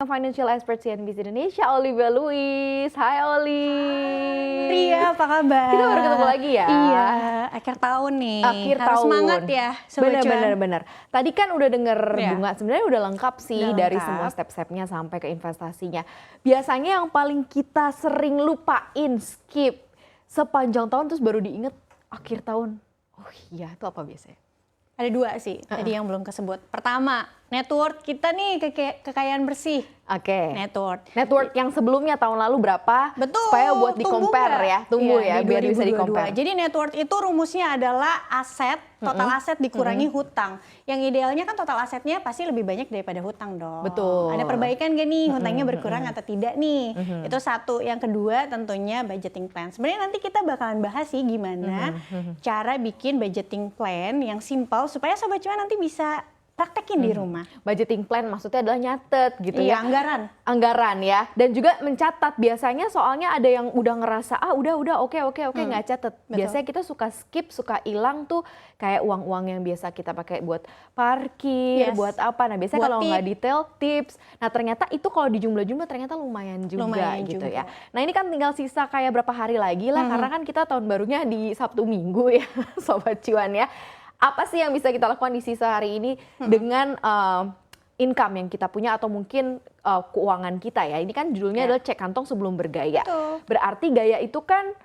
Financial Expert CNBC Indonesia, Olivia Louis. Hai Oli. Ria, apa kabar? Kita baru ketemu lagi ya. Iya, akhir tahun nih. Akhir Harus tahun. semangat ya, Sobat Cuan. Bener. Tadi kan udah denger Iya. Bunga, sebenarnya udah lengkap sih Udah dari lengkap. semua step-stepnya sampai ke investasinya. Biasanya yang paling kita sering lupain, skip sepanjang tahun terus baru diinget akhir tahun. Oh iya, itu apa biasanya? Ada dua sih, tadi yang belum kesebut. Pertama, network kita nih kekayaan bersih. Oke. Network yang sebelumnya tahun lalu berapa? Betul. Supaya buat di-compare ya, tumbuh Iya, ya, biar bisa di-compare. Jadi network itu rumusnya adalah aset, total aset dikurangi hutang. Yang idealnya kan total asetnya pasti lebih banyak daripada hutang dong. Betul. Ada perbaikan gak nih, hutangnya berkurang atau tidak nih? Itu satu. Yang kedua tentunya budgeting plan. Sebenarnya nanti kita bakalan bahas sih gimana cara bikin budgeting plan yang simple supaya Sobat Cuan nanti bisa praktekin di rumah. Budgeting plan maksudnya adalah nyatet gitu Iya, ya. Anggaran ya. Dan juga mencatat. Biasanya soalnya ada yang udah ngerasa, udah oke nggak catet. Biasanya kita suka skip, suka hilang tuh kayak uang-uang yang biasa kita pakai buat parkir, buat apa. Nah biasanya kalau nggak detail, tips. Nah ternyata itu kalau dijumlah-jumlah ternyata lumayan juga gitu ya. Nah ini kan tinggal sisa kayak berapa hari lagi lah. Karena kan kita tahun barunya di Sabtu Minggu ya, Sobat Cuan ya. Apa sih yang bisa kita lakukan di sisa hari ini dengan income yang kita punya atau mungkin keuangan kita ya. Ini kan judulnya adalah cek kantong sebelum bergaya. Betul. Berarti gaya itu kan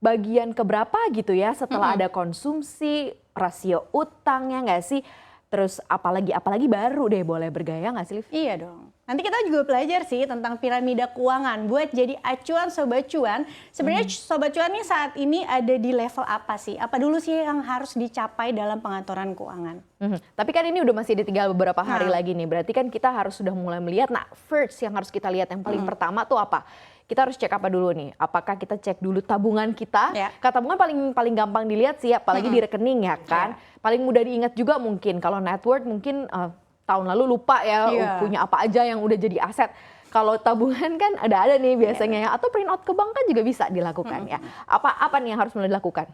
bagian keberapa gitu ya setelah ada konsumsi, rasio utang ya nggak sih? Terus apalagi baru deh boleh bergaya nggak sih Liv? Iya dong. Nanti kita juga belajar sih tentang piramida keuangan buat jadi acuan Sobat Cuan. Sebenarnya Sobat Cuan nih saat ini ada di level apa sih? Apa dulu sih yang harus dicapai dalam pengaturan keuangan? Tapi kan ini udah masih tinggal beberapa hari lagi nih. Berarti kan kita harus sudah mulai melihat. Nah first yang harus kita lihat yang paling pertama tuh apa? Kita harus cek apa dulu nih? Apakah kita cek dulu tabungan kita? Tabungan paling gampang dilihat sih, apalagi di rekening ya kan. Paling mudah diingat juga mungkin. Kalau net worth mungkin tahun lalu lupa ya punya apa aja yang udah jadi aset. Kalau tabungan kan ada nih biasanya ya. Atau print out ke bank kan juga bisa dilakukan ya. Apa nih yang harus mulai dilakukan?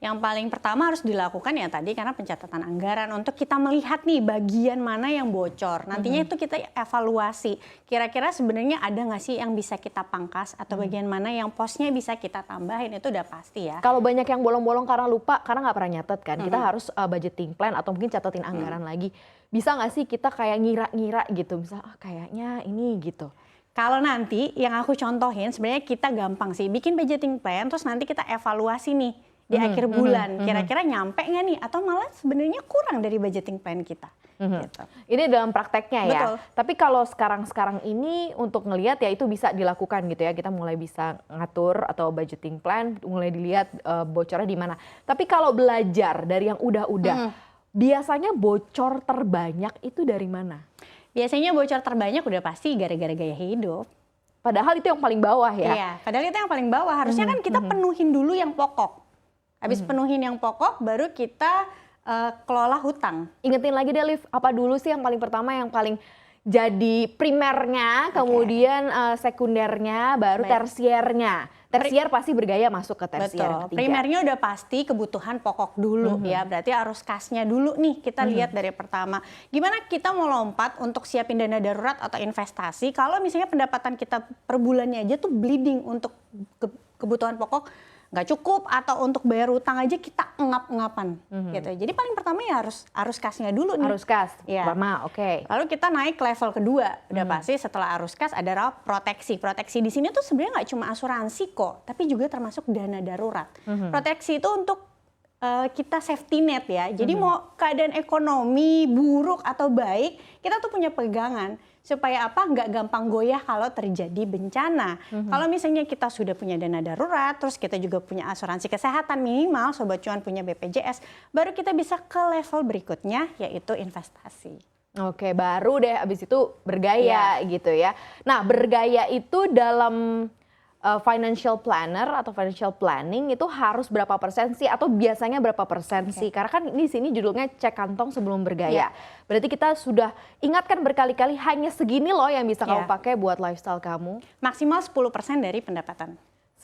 Yang paling pertama harus dilakukan ya tadi karena pencatatan anggaran untuk kita melihat nih bagian mana yang bocor. Nantinya itu kita evaluasi. Kira-kira sebenarnya ada nggak sih yang bisa kita pangkas atau bagian mana yang posnya bisa kita tambahin, itu udah pasti ya. Kalau banyak yang bolong-bolong karena lupa, karena nggak pernah nyatet kan. Kita harus budgeting plan atau mungkin catatin anggaran lagi. Bisa nggak sih kita kayak ngira-ngira gitu, misalnya kayaknya ini gitu. Kalau nanti yang aku contohin sebenarnya kita gampang sih bikin budgeting plan terus nanti kita evaluasi nih di akhir bulan kira-kira nyampe nggak nih atau malah sebenarnya kurang dari budgeting plan kita. Gitu. Ini dalam prakteknya ya. Betul. Tapi kalau sekarang ini untuk ngelihat ya itu bisa dilakukan gitu ya. Kita mulai bisa ngatur atau budgeting plan, mulai dilihat bocornya di mana. Tapi kalau belajar dari yang udah-udah, biasanya bocor terbanyak itu dari mana? Biasanya bocor terbanyak udah pasti gara-gara gaya hidup. Padahal itu yang paling bawah ya. Iya, padahal itu yang paling bawah. Harusnya kan kita penuhin dulu yang pokok. Habis penuhin yang pokok, baru kita kelola hutang. Ingetin lagi deh Liv, apa dulu sih yang paling pertama, yang paling jadi primernya, kemudian sekundernya, baru tersiernya. Tersier pasti bergaya masuk ke tersier. Betul. Primernya udah pasti kebutuhan pokok dulu ya. Berarti arus kasnya dulu nih kita lihat dari pertama. Gimana kita mau lompat untuk siapin dana darurat atau investasi kalau misalnya pendapatan kita per bulannya aja tuh bleeding untuk kebutuhan pokok nggak cukup atau untuk bayar utang aja kita engap-engapan gitu. Jadi paling pertama ya arus kasnya dulu nih. Arus kas, ya. pertama, oke. Lalu kita naik level kedua, udah pasti setelah arus kas ada proteksi. Proteksi di sini tuh sebenarnya nggak cuma asuransi kok, tapi juga termasuk dana darurat. Proteksi itu untuk kita safety net ya. Jadi mau keadaan ekonomi buruk atau baik, kita tuh punya pegangan. Supaya apa? Nggak gampang goyah kalau terjadi bencana. Kalau misalnya kita sudah punya dana darurat, terus kita juga punya asuransi kesehatan minimal, Sobat Cuan punya BPJS, baru kita bisa ke level berikutnya yaitu investasi. Oke, baru deh abis itu bergaya gitu ya. Nah bergaya itu dalam financial planner atau financial planning itu harus berapa persen sih atau biasanya berapa persen sih? Karena kan di sini judulnya cek kantong sebelum bergaya. Berarti kita sudah ingatkan berkali-kali hanya segini loh yang bisa kamu pakai buat lifestyle kamu. Maksimal 10% dari pendapatan.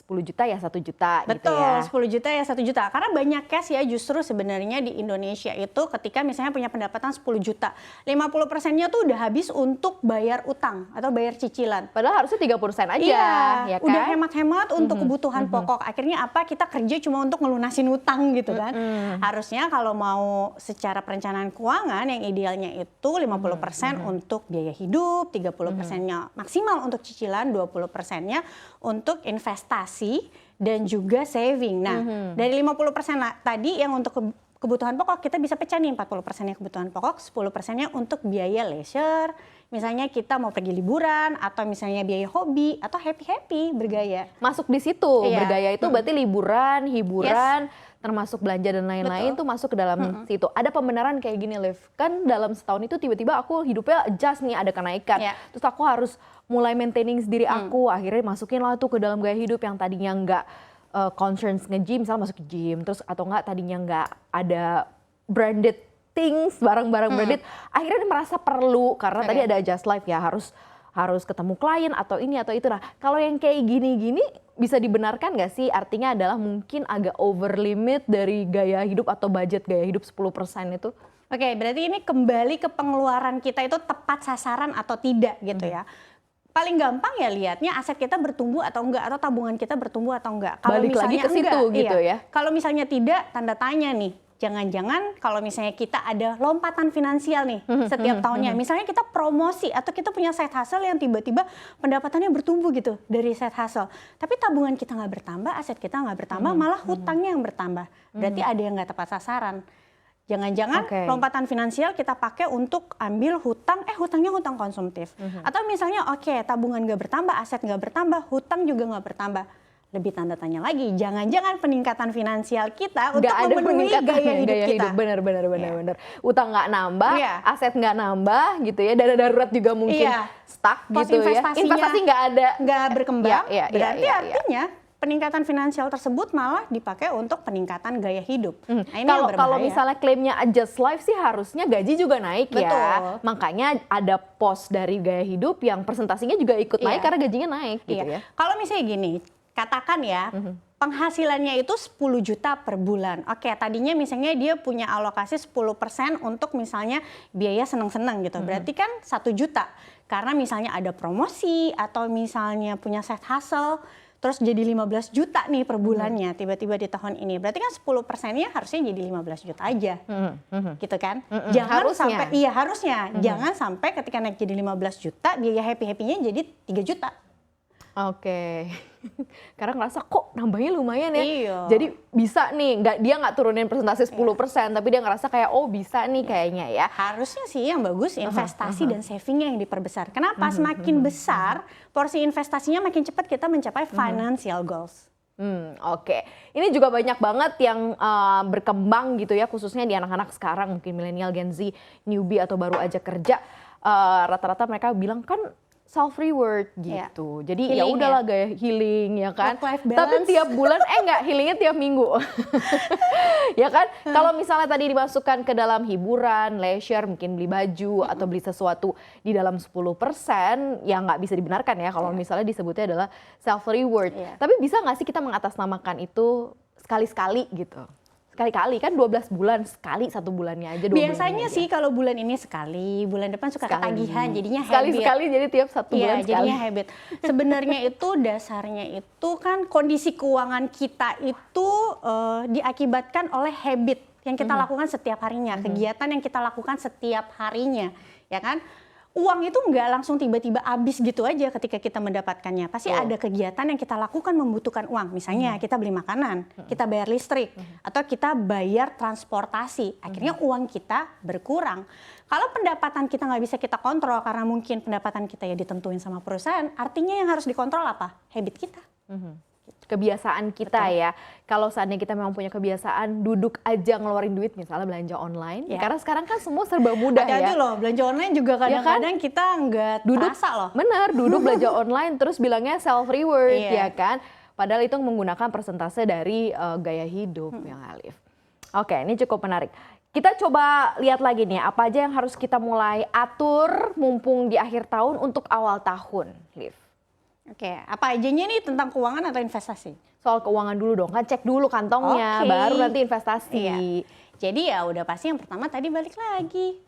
10 juta ya 1 juta gitu Betul, ya. 10 juta ya 1 juta. Karena banyak case ya justru sebenarnya di Indonesia itu ketika misalnya punya pendapatan 10 juta, 50%-nya tuh udah habis untuk bayar utang atau bayar cicilan. Padahal harusnya 30% aja, Iya, ya kan? udah hemat-hemat untuk kebutuhan pokok. Akhirnya apa? Kita kerja cuma untuk ngelunasin utang gitu kan. Harusnya kalau mau secara perencanaan keuangan yang idealnya itu 50% untuk biaya hidup, 30%-nya maksimal untuk cicilan, 20%-nya untuk investasi dan juga saving. Nah, dari 50% tadi yang untuk kebutuhan pokok kita bisa pecah nih, 40%-nya kebutuhan pokok, 10%-nya untuk biaya leisure. Misalnya kita mau pergi liburan atau misalnya biaya hobi atau happy-happy bergaya. Masuk di situ, Iya. bergaya itu berarti liburan, hiburan, termasuk belanja dan lain-lain tuh masuk ke dalam situ. Ada pembenaran kayak gini, Liv. Kan dalam setahun itu tiba-tiba aku hidupnya adjust nih, ada kenaikan. Iya. Terus aku harus mulai maintaining diri aku. Akhirnya masukin lah tuh ke dalam gaya hidup yang tadinya nggak concerns nge-gym, misalnya masuk ke gym. Terus atau nggak tadinya nggak ada branded things, barang-barang branded. Akhirnya merasa perlu, karena tadi ada adjust life ya, harus ketemu klien atau ini atau itu. Nah, kalau yang kayak gini-gini bisa dibenarkan nggak sih? Artinya adalah mungkin agak over limit dari gaya hidup atau budget gaya hidup 10% itu? Oke, berarti ini kembali ke pengeluaran kita itu tepat sasaran atau tidak gitu ya. Paling gampang ya lihatnya aset kita bertumbuh atau enggak, atau tabungan kita bertumbuh atau enggak. Kalau Balik lagi misalnya ke situ enggak, gitu ya. Kalau misalnya tidak, tanda tanya nih. Jangan-jangan kalau misalnya kita ada lompatan finansial nih setiap tahunnya. Misalnya kita promosi atau kita punya side hustle yang tiba-tiba pendapatannya bertumbuh gitu dari side hustle. Tapi tabungan kita nggak bertambah, aset kita nggak bertambah, malah hutangnya yang bertambah. Berarti ada yang nggak tepat sasaran. Jangan-jangan lompatan finansial kita pakai untuk ambil hutang, hutangnya hutang konsumtif. Atau misalnya tabungan nggak bertambah, aset nggak bertambah, hutang juga nggak bertambah. Lebih tanda tanya lagi, jangan-jangan peningkatan finansial kita untuk memenuhi gaya hidup kita. Benar. Utang nggak nambah, aset nggak nambah gitu ya, dana darurat juga mungkin stuck Pos gitu ya. Investasi nggak ada. Nggak berkembang, berarti Iya. artinya peningkatan finansial tersebut malah dipakai untuk peningkatan gaya hidup. Nah, ini Kalau misalnya klaimnya adjust life sih harusnya gaji juga naik ya. Betul. Makanya ada pos dari gaya hidup yang presentasinya juga ikut naik karena gajinya naik gitu ya. Kalau misalnya gini, katakan ya, penghasilannya itu 10 juta per bulan. Oke, tadinya misalnya dia punya alokasi 10% untuk misalnya biaya seneng-seneng gitu. Berarti kan 1 juta. Karena misalnya ada promosi atau misalnya punya side hustle, terus jadi 15 juta nih per bulannya tiba-tiba di tahun ini. Berarti kan 10%-nya harusnya jadi 15 juta aja. Gitu kan? Jangan Harusnya. sampai harusnya. Jangan sampai ketika naik jadi 15 juta, biaya happy-happy-nya jadi 3 juta. Oke. Karena ngerasa kok nambahnya lumayan ya. Iya. Jadi bisa nih, dia nggak turunin presentasi 10%, tapi dia ngerasa kayak bisa nih kayaknya ya. Harusnya sih yang bagus investasi dan savingnya yang diperbesar. Kenapa? Semakin besar porsi investasinya makin cepat kita mencapai financial goals. Oke. Ini juga banyak banget yang berkembang gitu ya, khususnya di anak-anak sekarang, mungkin milenial, Gen Z, newbie atau baru aja kerja. Rata-rata mereka bilang kan self reward gitu. Jadi ya udahlah gaya healing ya kan. Tapi tiap bulan enggak, healingnya tiap minggu. Ya kan? Kalau misalnya tadi dimasukkan ke dalam hiburan, leisure, mungkin beli baju atau beli sesuatu di dalam 10%, ya nggak bisa dibenarkan ya kalau misalnya disebutnya adalah self reward. Tapi bisa nggak sih kita mengatasnamakan itu sekali-sekali gitu? Sekali-kali kan 12 bulan sekali, 1 bulannya aja. Biasanya sih kalau bulan ini sekali, bulan depan suka ketagihan, jadinya habit. Sekali-sekali jadi tiap 1 bulan sekali. Jadinya habit. Sebenarnya itu dasarnya itu kan kondisi keuangan kita itu diakibatkan oleh habit yang kita lakukan setiap harinya, kegiatan yang kita lakukan setiap harinya, ya kan? Uang itu nggak langsung tiba-tiba habis gitu aja ketika kita mendapatkannya. Pasti ada kegiatan yang kita lakukan membutuhkan uang. Misalnya kita beli makanan, kita bayar listrik, atau kita bayar transportasi. Akhirnya uang kita berkurang. Kalau pendapatan kita nggak bisa kita kontrol karena mungkin pendapatan kita ya ditentuin sama perusahaan, artinya yang harus dikontrol apa? Habit kita. Kebiasaan kita ya. Kalau seandainya kita memang punya kebiasaan duduk aja ngeluarin duit, misalnya belanja online. Karena sekarang kan semua serba mudah ya. Hati-hati loh, belanja online juga kadang-kadang kita nggak terasa loh. Bener, duduk belanja online terus bilangnya self reward ya kan. Padahal itu menggunakan persentase dari gaya hidup yang Alif. Oke, ini cukup menarik. Kita coba lihat lagi nih, apa aja yang harus kita mulai atur mumpung di akhir tahun untuk awal tahun, Liv. Oke, apa ajanya nih tentang keuangan atau investasi? Soal keuangan dulu dong, kan cek dulu kantongnya, Oke. baru nanti investasi. Iya. Jadi ya udah pasti yang pertama tadi balik lagi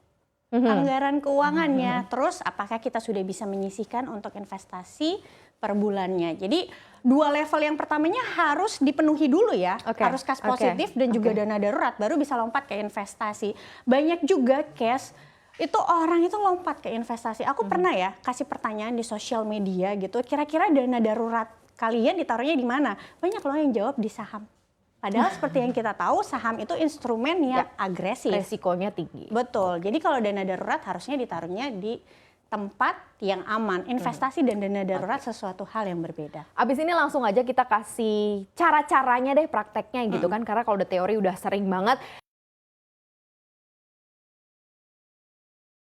anggaran keuangannya. Terus apakah kita sudah bisa menyisihkan untuk investasi per bulannya. Jadi 2 level yang pertamanya harus dipenuhi dulu ya. Oke, Harus kas oke, positif dan juga oke. dana darurat baru bisa lompat ke investasi. Banyak juga cash itu orang itu lompat ke investasi. Aku pernah ya kasih pertanyaan di sosial media gitu, kira-kira dana darurat kalian ditaruhnya di mana? Banyak loh yang jawab di saham. Padahal seperti yang kita tahu saham itu instrumen yang agresif. Resikonya tinggi. Betul. Jadi kalau dana darurat harusnya ditaruhnya di tempat yang aman. Investasi dan dana darurat sesuatu hal yang berbeda. Abis ini langsung aja kita kasih cara-caranya deh, prakteknya gitu kan. Karena kalau udah teori udah sering banget.